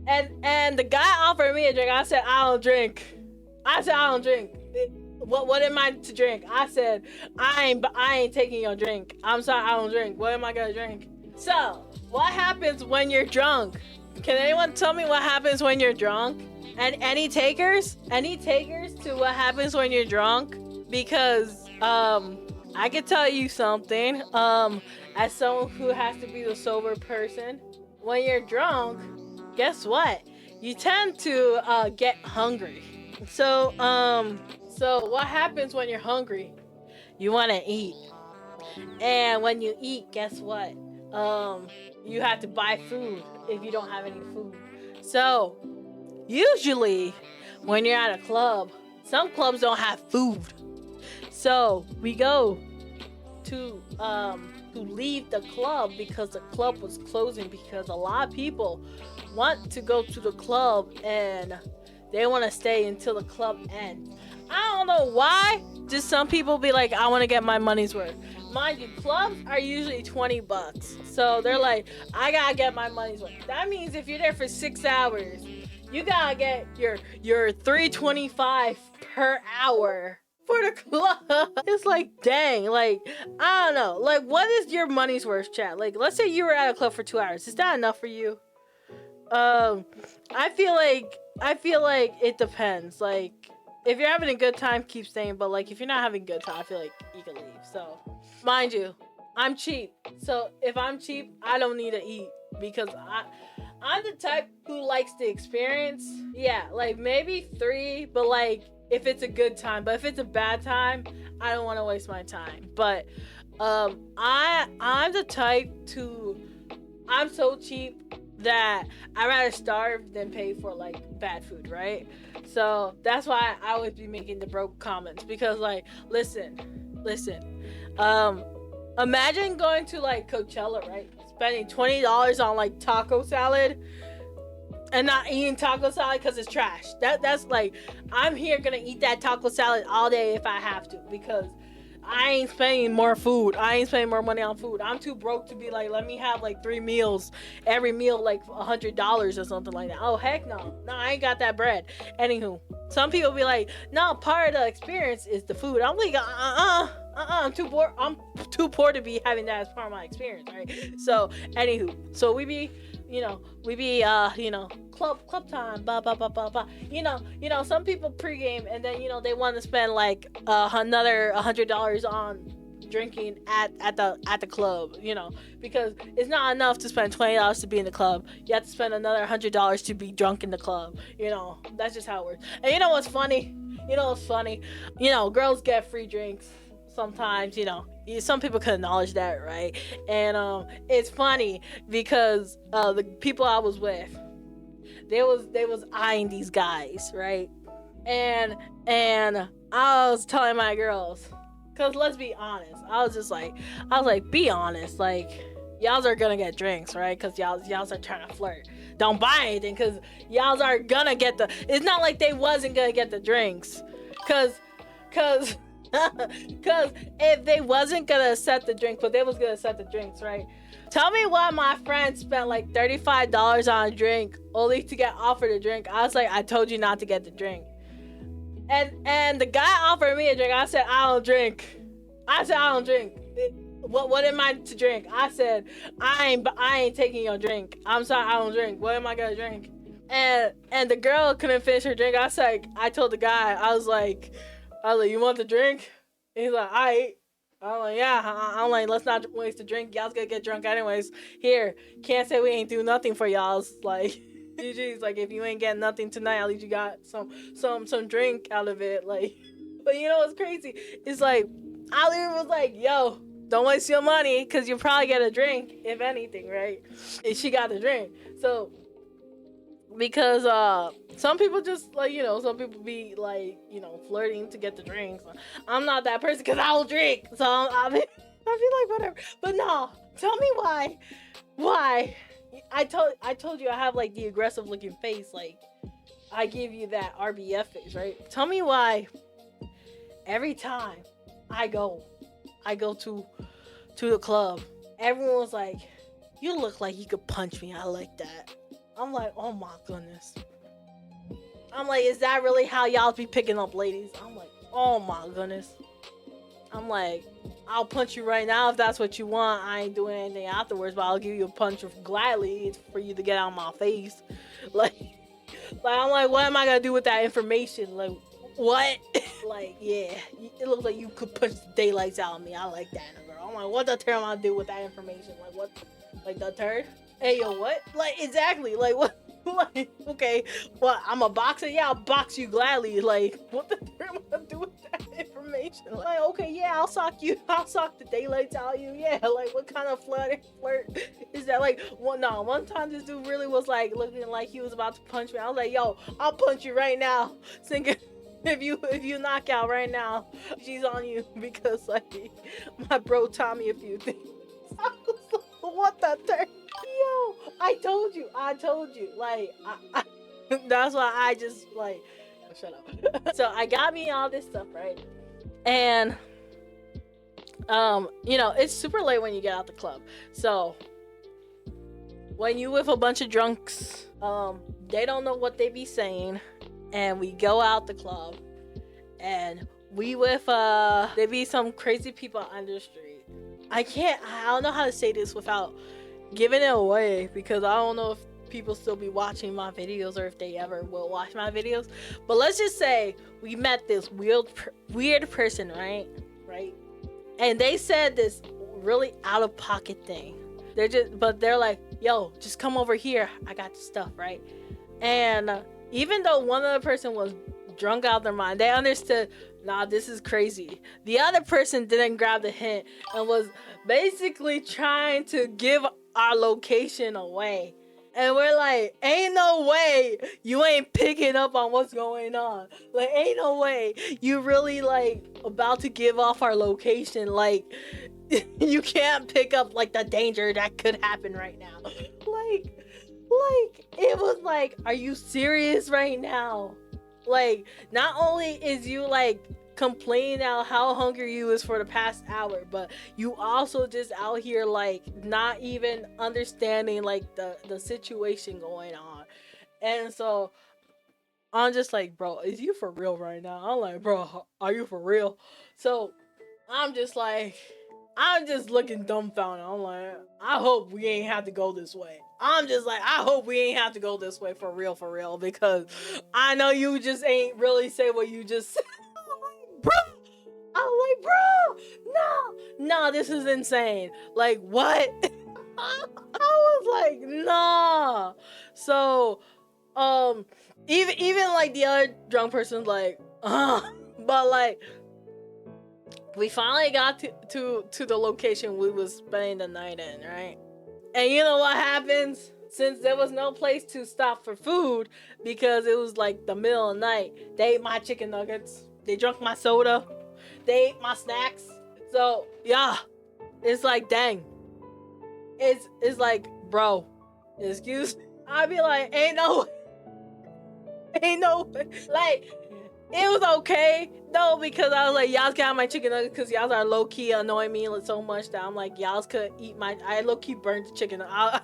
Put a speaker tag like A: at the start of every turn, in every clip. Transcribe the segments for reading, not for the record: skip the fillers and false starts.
A: And the guy offered me a drink. I said I don't drink. I said I don't drink. What am I to drink? I said I ain't taking your drink. I'm sorry, I don't drink. What am I gonna drink? So what happens when you're drunk? Can anyone tell me what happens when you're drunk? And any takers? Any takers to what happens when you're drunk? Because I can tell you something. As someone who has to be the sober person, when you're drunk, guess what? You tend to get hungry. So what happens when you're hungry? You want to eat, and when you eat, guess what? You have to buy food if you don't have any food. So usually, when you're at a club, some clubs don't have food. So we go to leave the club because the club was closing because a lot of people want to go to the club and they want to stay until the club ends. I don't know why. Just some people be like, I want to get my money's worth. Mind you, clubs are usually $20. So they're like, I gotta get my money's worth. That means if you're there for 6 hours, you gotta get your $3.25 per hour for the club. It's like, dang, like, I don't know. Like, what is your money's worth, chat? Like, let's say you were at a club for 2 hours. Is that enough for you? I feel like it depends. Like, if you're having a good time, keep staying. But like, if you're not having a good time, I feel like you can leave. So, mind you, I'm cheap. So if I'm cheap, I don't need to eat because I'm the type who likes the experience. Yeah, like maybe 3, but like if it's a good time. But if it's a bad time, I don't want to waste my time. But I'm the type to, I'm so cheap that I'd rather starve than pay for like bad food, right? So that's why I always be making the broke comments because like, listen, imagine going to like Coachella, right? Spending $20 on like taco salad and not eating taco salad because it's trash. That's like, I'm here gonna eat that taco salad all day if I have to because I ain't spending more food. I ain't spending more money on food. I'm too broke to be like, let me have like 3 meals, every meal like $100 or something like that. Oh heck no, I ain't got that bread. Anywho, some people be like, no, part of the experience is the food. I'm like, I'm too poor. I'm too poor to be having that as part of my experience, right? So anywho, so we be club time, blah blah blah blah blah. Some people pregame and then they want to spend like another $100 on drinking at the club, because it's not enough to spend $20 to be in the club. You have to spend another $100 to be drunk in the club. That's just how it works. And you know what's funny? Girls get free drinks sometimes. Some people can acknowledge that, right? And it's funny because the people I was with, they was eyeing these guys, right? And I was telling my girls, cause let's be honest, I was like, be honest, like y'all are gonna get drinks, right? Cause y'all are trying to flirt. Don't buy anything, cause y'all are gonna get the. It's not like they wasn't gonna get the drinks, cause if they wasn't gonna set the drink, but they was gonna set the drinks, right? Tell me why my friend spent like $35 on a drink only to get offered a drink. I was like, I told you not to get the drink. And the guy offered me a drink. I said, I don't drink. What am I to drink? I said, I ain't taking your drink. I'm sorry, I don't drink. What am I gonna drink? And the girl couldn't finish her drink. I told the guy, I was like, you want the drink? And he's like, alright. I'm like, yeah. I'm like, let's not waste the drink. Y'all's gonna get drunk anyways. Here, can't say we ain't do nothing for y'all's. Like, GG's. Like, if you ain't getting nothing tonight, at least you got some drink out of it. Like, but you know what's crazy? It's like, I literally was like, yo, don't waste your money, cause you'll probably get a drink, if anything, right? And she got the drink. So, because some people just like, some people be like, flirting to get the drinks. I'm not that person because I will drink, so I feel like whatever. But no, tell me why I told you I have like the aggressive looking face, like I give you that RBF face, right? Tell me why every time I go to the club, everyone's like, you look like you could punch me. I like that. I'm like, oh my goodness. I'm like, is that really how y'all be picking up ladies? I'm like, oh my goodness. I'm like, I'll punch you right now if that's what you want. I ain't doing anything afterwards, but I'll give you a punch gladly for you to get out of my face. Like I'm like, what am I gonna do with that information? Like, what? Like, yeah, it looks like you could punch the daylights out of me. I like that in a girl. I'm like, what the turd am I gonna do with that information? Like, what? Like the turd? Hey, yo, what? Like, exactly. Like, what? Like, okay, what? I'm a boxer? Yeah, I'll box you gladly. Like, what the turd am I gonna do with that information? Like, okay, yeah, I'll sock you. I'll sock the daylights out of you. Yeah, like, what kind of flirt is that? Like, one time this dude really was like looking like he was about to punch me. I was like, yo, I'll punch you right now. Thinking, if you knock out right now, she's on you, because like my bro taught me a few things. I was like, what the turd? Yo, I told you. Like, I that's why I just like, oh, shut up. So I got me all this stuff, right? And it's super late when you get out the club. So when you with a bunch of drunks, they don't know what they be saying, and we go out the club, and we with there be some crazy people on the street. I don't know how to say this without giving it away, because I don't know if people still be watching my videos or if they ever will watch my videos. But let's just say we met this weird person, right? And they said this really out of pocket thing. They're like, yo, just come over here. I got the stuff, right? And even though one other person was drunk out of their mind, they understood, nah, this is crazy. The other person didn't grab the hint and was basically trying to give our location away. And we're like, ain't no way you ain't picking up on what's going on. Like, ain't no way you really like about to give off our location. Like, you can't pick up like the danger that could happen right now. Like it was like, are you serious right now? Like, not only is you like complaining out how hungry you is for the past hour, but you also just out here like not even understanding like the situation going on. And so I'm just like, bro, is you for real right now? I'm like, bro, are you for real? So I'm just looking dumbfounded. I'm like, I hope we ain't have to go this way. I'm just like, I hope we ain't have to go this way for real, because I know you just ain't really say what you just said. I'm like, bro, no, this is insane. Like, what? I was like, nah. So, even like the other drunk person's like, but like, we finally got to the location we was spending the night in, right? And you know what happens? Since there was no place to stop for food, because it was like the middle of the night, they ate my chicken nuggets, they drank my soda, they ate my snacks. So yeah, it's like, dang, it's like, bro, excuse me. I'd be like, ain't no like, it was okay though, because I was like, y'all can have my chicken nuggets, because y'all are low-key annoying me so much that I'm like, y'all could eat I low-key burnt the chicken. I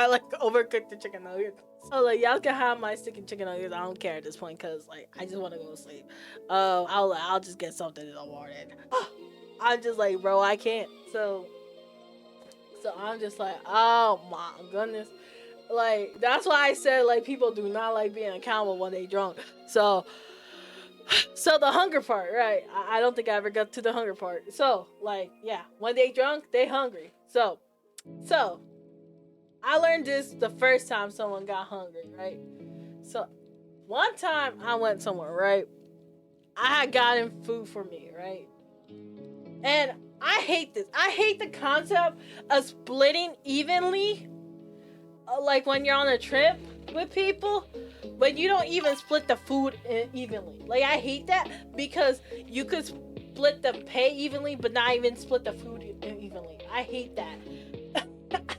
A: like overcooked the chicken nuggets. So like, y'all can have my chicken nuggets. I don't care at this point, because like, I just want to go to sleep. I'll just get something in the morning. I'm just like, bro, I can't. So I'm just like, oh my goodness. Like, that's why I said like, people do not like being accountable when they drunk. So the hunger part, right? I don't think I ever got to the hunger part. So like, yeah, when they drunk, they hungry. So I learned this the first time someone got hungry, right? So one time I went somewhere, right? I had gotten food for me, right? And I hate this. I hate the concept of splitting evenly. Like when you're on a trip with people, but you don't even split the food evenly. Like, I hate that, because you could split the pay evenly, but not even split the food evenly. I hate that.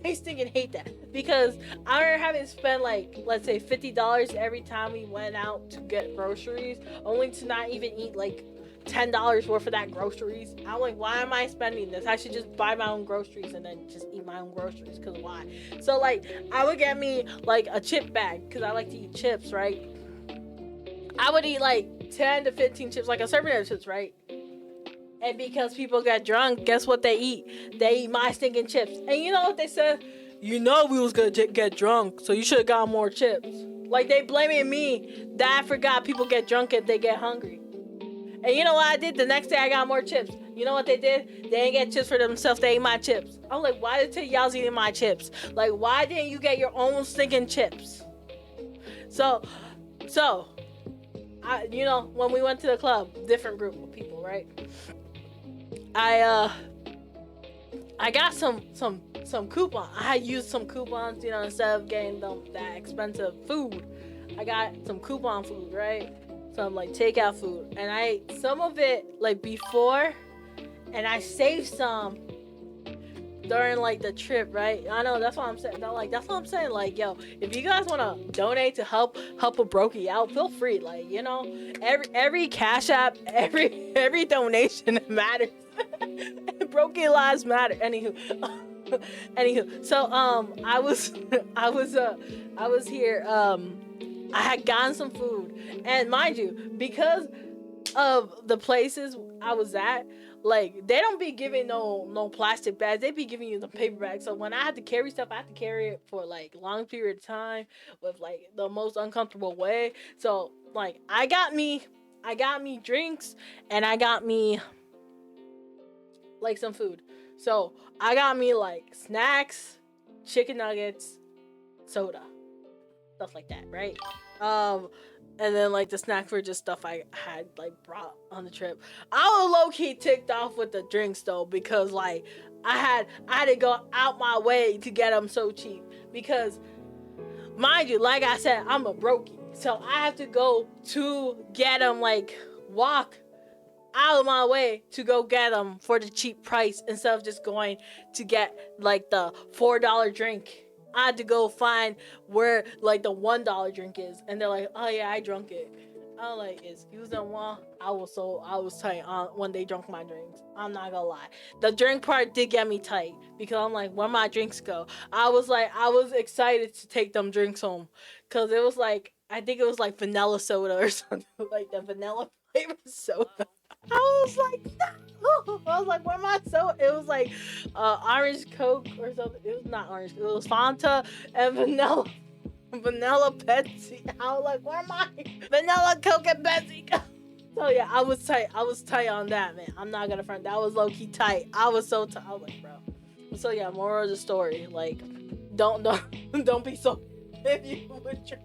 A: I stinking hate that, because I remember having to spend like, let's say $50 every time we went out to get groceries, only to not even eat like $10 worth of that groceries. I'm like, why am I spending this? I should just buy my own groceries and then just eat my own groceries. Cause why? So like, I would get me like a chip bag because I like to eat chips, right? I would eat like 10 to 15 chips, like a serving of chips, right? And because people get drunk, guess what they eat? They eat my stinking chips. And you know what they said? You know we was gonna get drunk, so you should have got more chips. Like, they blaming me that I forgot people get drunk if they get hungry. And you know what I did? The next day I got more chips. You know what they did? They didn't get chips for themselves. They ate my chips. I'm like, why did y'all eating my chips? Like, why didn't you get your own stinking chips? So, you know, when we went to the club, different group of people, right? I got some coupon. I had used some coupons, you know, instead of getting them that expensive food. I got some coupon food, right? Some like takeout food, and I ate some of it like before, and I saved some during like the trip, right? I know, that's what I'm saying. That's what I'm saying. Like, yo, if you guys wanna donate to help a brokey out, feel free. Like, you know, every cash app, every donation matters. Brokey lives matter. Anywho, so I was here. I had gotten some food, and mind you, because of the places I was at, like, they don't be giving no plastic bags. They be giving you the paper bags. So when I had to carry stuff, I had to carry it for like long period of time with like the most uncomfortable way. So like, I got me drinks, and I got me like some food. So I got me like snacks, chicken nuggets, soda, stuff like that, right? And then like the snacks were just stuff I had like brought on the trip. I was low key ticked off with the drinks though, because like I had to go out my way to get them so cheap. Because mind you, like I said, I'm a brokey, so I have to go to get them, like walk out of my way to go get them for the cheap price instead of just going to get like the $4 drink. I had to go find where like the $1 drink is, and they're like, oh yeah, I drunk it. I'm like, excuse them, I was tight on when they drunk my drinks. I'm not gonna lie, the drink part did get me tight, because I'm like, where my drinks go? I was excited to take them drinks home, cause it was like, I think it was like vanilla soda or something, like the vanilla flavored soda. I was like, no. I was like, where my soda? It was like orange Coke or something. It was not orange. It was Fanta and vanilla Pepsi. I was like, where my vanilla Coke and Pepsi? So yeah, I was tight. I was tight on that, man. I'm not gonna front. That was low key tight. I was so tight. I was like, bro. So yeah, moral of the story, like, don't be so if you would drink.